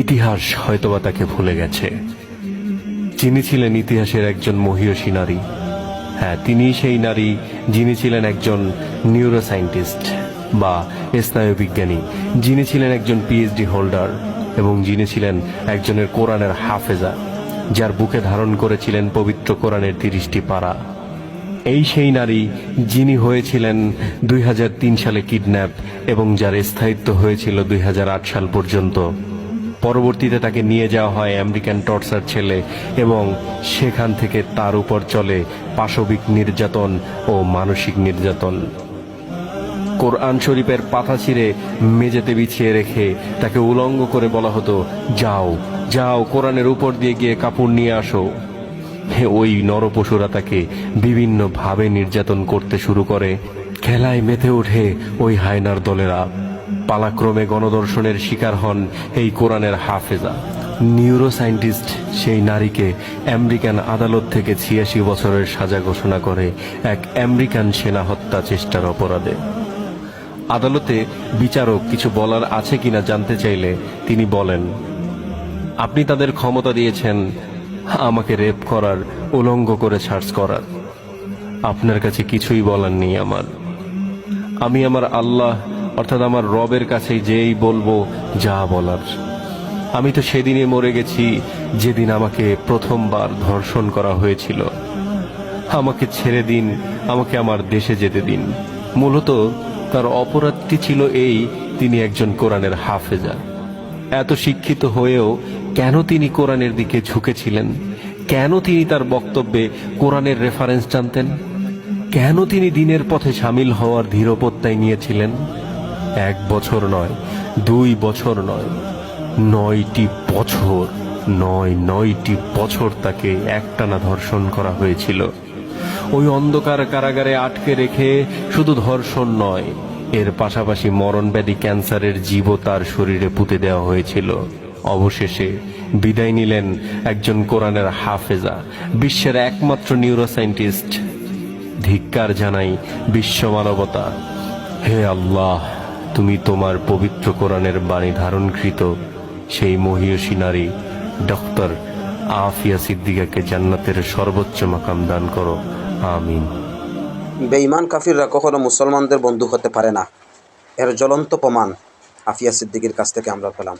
ইতিহাস হয়তোবা তাকে ভুলে গেছে। যিনি ছিলেন ইতিহাসের একজন মহীয়সী নারী, হ্যাঁ, তিনি সেই নারী যিনি ছিলেন একজন নিউরোসায়েন্টিস্ট বা স্নায়ুবিজ্ঞানী, যিনি ছিলেন একজন পিএইচডি হোল্ডার এবং যিনি ছিলেন একজনের কোরআনের হাফেজা, যার বুকে ধারণ করেছিলেন পবিত্র কোরআনের 30টি পারা। এই সেই নারী যিনি হয়েছিলেন 2003 সালে কিডন্যাপ এবং যার স্থায়িত্ব হয়েছিল 2008 সাল পর্যন্ত। পরবর্তীতে তাকে নিয়ে যাওয়া হয় আমেরিকান টর্চার ছেলে এবং সেখান থেকে তার উপর চলে পাশবিক নির্যাতন ও মানসিক নির্যাতন। কোরআন শরীফের পাতা ছিঁড়ে মেঝেতে বিছিয়ে রেখে তাকে উলঙ্গ করে বলা হতো, যাও যাও কোরআনের উপর দিয়ে গিয়ে কাপড় নিয়ে আসো। ওই নরপশুরা তাকে বিভিন্নভাবে নির্যাতন করতে শুরু করে। খেলায় মেতে ওঠে ওই হায়নার দলেরা। পালাক্রমে গণধর্ষণের শিকার হন এই কোরআনের হাফেজা। নিউরোসায়েন্টিস্ট সেই নারীকে আমেরিকান আদালত থেকে 86 বছরের সাজা ঘোষণা করে এক আমেরিকান সেনা হত্যা চেষ্টার অপরাধে। আদালতে বিচারক কিছু বলার আছে কিনা জানতে চাইলে তিনি বলেন, আপনি তাদের ক্ষমতা দিয়েছেন আমাকে রেপ করার, উলঙ্গ করে সার্চ করার। আপনার কাছে কিছুই বলার নেই আমার। আমি আমার আল্লাহ অর্থাৎ আমার রবের কাছে যেই বলবো যা বলার। আমি তো সেদিনে মরে গেছি যেদিন আমাকে প্রথমবার ধর্ষণ করা হয়েছিল। আমাকে ছেড়ে দিন, আমাকে আমার দেশে যেতে দিন। মূলত তার অপরাধটি ছিল এই, তিনি একজন কোরআনের হাফেজা। এত শিক্ষিত হয়েও কেন তিনি কোরআনের দিকে ঝুঁকেছিলেন? কেন তিনি তার বক্তব্যে কোরআনের রেফারেন্স জানতেন? কেন তিনি দিনের পথে সামিল হওয়ার দৃঢ়প্রত্যয় নিয়েছিলেন? 1 বছর নয়, 2 বছর নয়, 9টি বছর, 9টি বছর তাকে একটানা ধর্ষণ করা হয়েছিল। ওই অন্ধকার কারাগারে আটকে রেখে শুধু ধর্ষণ নয়, এর পাশাপাশি মরণব্যাধি ক্যান্সারের জীবও তার শরীরে পুঁতে দেওয়া হয়েছিল। অবশেষে বিদায় নিলেন একজন কোরআনের হাফেজা, বিশ্বের একমাত্র নিউরোসায়েন্টিস্ট। ধিক্কার জানাই বিশ্ব মানবতা। হে আল্লাহ, তুমি তোমার পবিত্র কোরআনের বাণী ধারণকৃত সেই মহীয়সী নারী ডক্টর আফিয়া সিদ্দিকাকে জান্নাতের সর্বোচ্চ মাকাম দান করো, আমিন। বেঈমান কাফিররা কখনো মুসলমানদের বন্ধু হতে পারে না, এর জ্বলন্ত প্রমাণ আফিয়া সিদ্দিকীর কাছ থেকে আমরা পেলাম।